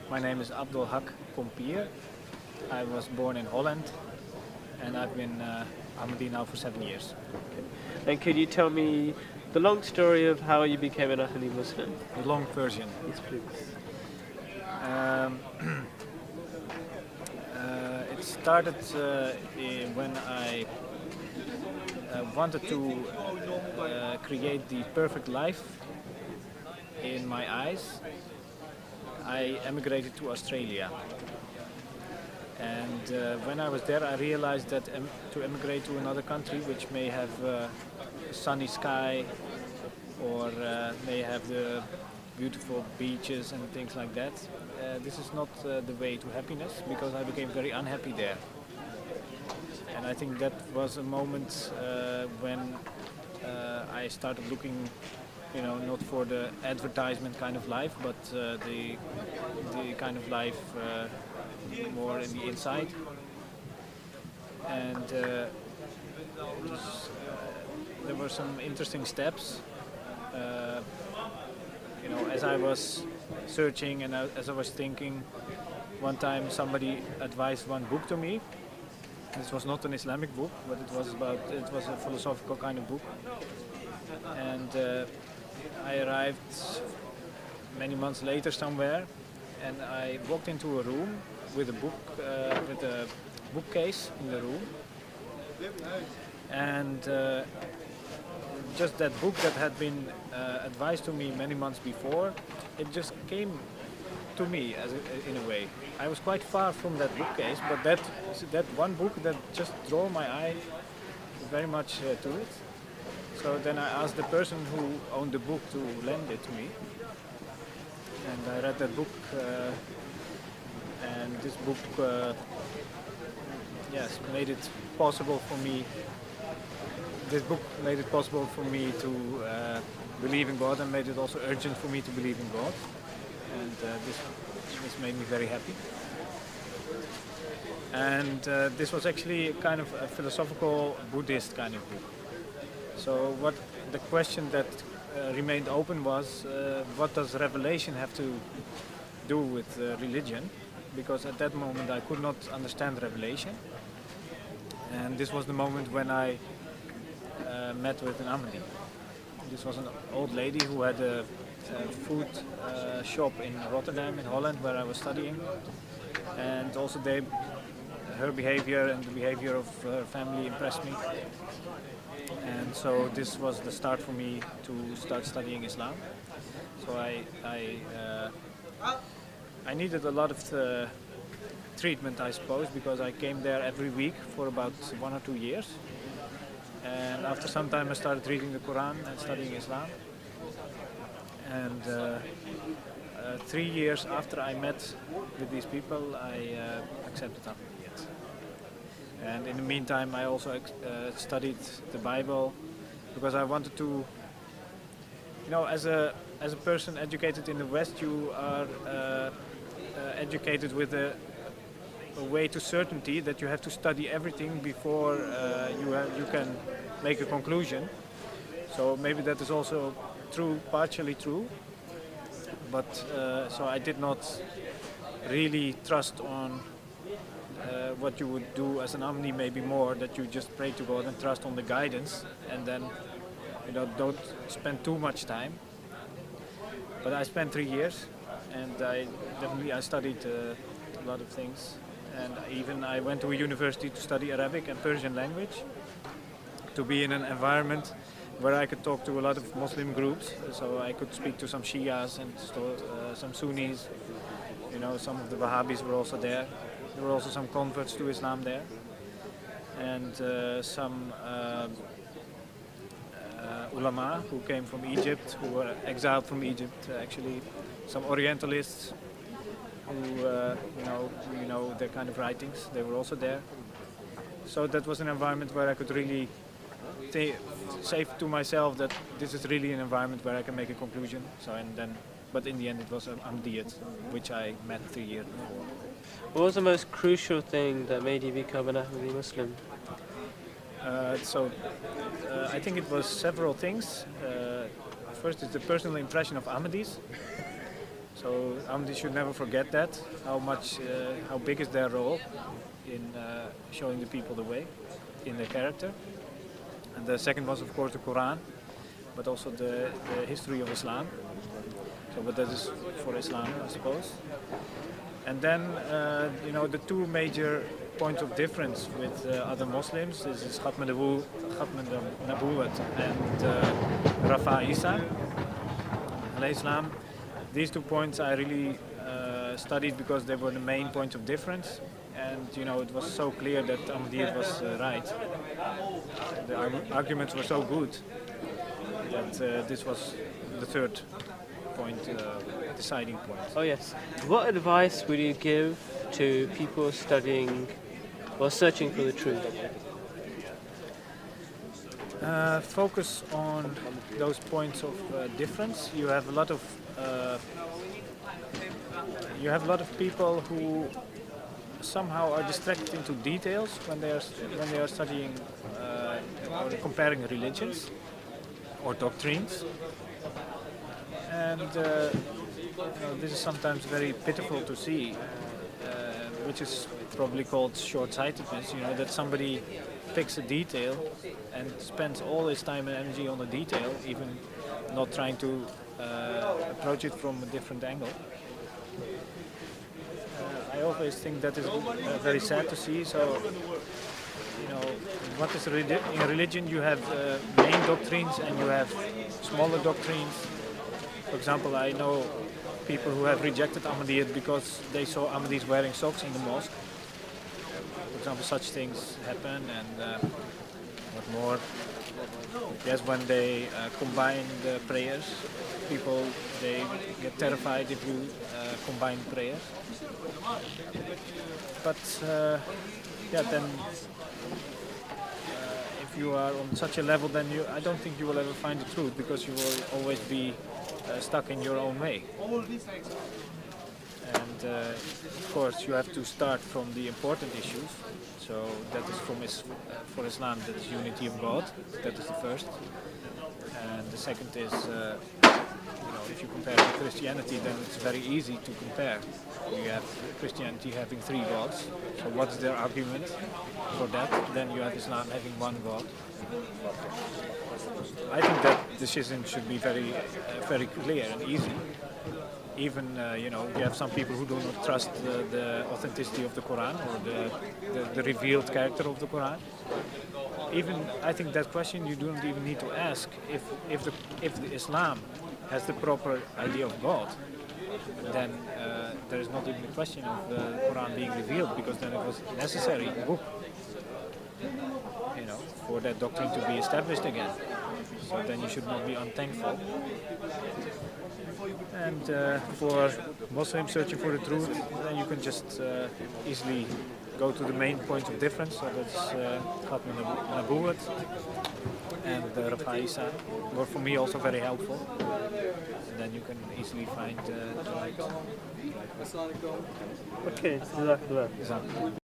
My name is Abdul Haq Pompier. I was born in Holland and I've been Ahmadi now for 7 years. Okay. And could you tell me the long story of how you became an Ahmadi Muslim? The long version. Yes, please. It started when I wanted to create the perfect life in my eyes. I emigrated to Australia. And when I was there, I realized that to emigrate to another country, which may have a sunny sky or may have the beautiful beaches and things like that, this is not the way to happiness, because I became very unhappy there. And I think that was a moment when I started looking, not for the advertisement kind of life, but the kind of life more in the inside. And there were some interesting steps. As I was searching and as I was thinking, one time somebody advised one book to me. This was not an Islamic book, but it was a philosophical kind of book. And I arrived many months later somewhere, and I walked into a room with a bookcase in the room, and just that book that had been advised to me many months before, it just came to me in a way. I was quite far from that bookcase, but that one book that just drew my eye very much to it. So then I asked the person who owned the book to lend it to me, and I read that book. And this book, made it possible for me. This book made it possible for me to believe in God, and made it also urgent for me to believe in God. And this made me very happy. And this was actually kind of a philosophical Buddhist kind of book. So what the question that remained open was, what does revelation have to do with religion? Because at that moment I could not understand revelation. And this was the moment when I met with an Ahmadi. This was an old lady who had a food shop in Rotterdam in Holland, where I was studying. And also her behavior and the behavior of her family impressed me. And so this was the start for me to start studying Islam. So I needed a lot of treatment, I suppose, because I came there every week for about 1 or 2 years. And after some time I started reading the Quran and studying Islam. And 3 years after I met with these people, I accepted Ahmadiyyat. And in the meantime I also studied the Bible, because I wanted to, as a person educated in the West, you are educated with a way to certainty that you have to study everything before you can make a conclusion. So maybe that is also true, partially true. But so I did not really trust on what you would do as an Ahmadi, maybe more, that you just pray to God and trust on the guidance, and then don't spend too much time. But I spent 3 years, and I studied a lot of things, and even I went to a university to study Arabic and Persian language, to be in an environment where I could talk to a lot of Muslim groups. So I could speak to some Shias and some Sunnis. Some of the Wahhabis were also there. There were also some converts to Islam there, and some ulama who came from Egypt, who were exiled from Egypt, actually. Some Orientalists who, their kind of writings, they were also there. So that was an environment where I could really say to myself that this is really an environment where I can make a conclusion. But in the end it was Ahmadiyyat, which I met 3 years before. What was the most crucial thing that made you become an Ahmadi Muslim? I think it was several things. First is the personal impression of Ahmadis. So So Ahmadis should never forget that, how big is their role in showing the people the way, in their character. And the second was, of course, the Quran, but also the history of Islam. So, but that is for Islam, I suppose. And then, the two major points of difference with other Muslims is Khatm al-Nabuwat and Rafa Isa, Islam. These 2 points I really studied because they were the main points of difference. And it was so clear that Ahmadiyya was right. The arguments were so good that this was the third point, deciding point. Oh yes. What advice would you give to people studying or searching for the truth? Focus on those points of difference. You have a lot of people who somehow are distracted into details when they are studying or comparing religions or doctrines, and this is sometimes very pitiful to see, which is probably called short-sightedness. That somebody picks a detail and spends all his time and energy on the detail, even not trying to approach it from a different angle. I always think that is very sad to see. So, what is in religion? You have main doctrines and you have smaller doctrines. For example, I know people who have rejected Ahmadiyyat because they saw Ahmadis wearing socks in the mosque. For example, such things happen, and what more? Yes, when they combine the prayers, they get terrified if you combine prayers. But then if you are on such a level, then I don't think you will ever find the truth, because you will always be stuck in your own way. And of course, you have to start from the important issues. So that is for Islam, that is unity of God. That is the first. And the second is, if you compare to Christianity, then it's very easy to compare. You have Christianity having 3 gods. So what's their argument for that? Then you have Islam having 1 God. I think that decision should be very, very clear and easy. Even, you have some people who do not trust the authenticity of the Quran or the revealed character of the Quran. Even, I think that question you don't even need to ask if the Islam has the proper idea of God. Then there is not even a question of the Quran being revealed, because then it was necessary book, for that doctrine to be established again. So then you should not be unthankful. And for Muslims searching for the truth, then you can just easily go to the main points of difference. So that's Khatm al-Nabuwat and Rafa Isa were for me also very helpful. And then you can easily find the right. Okay, Zakir.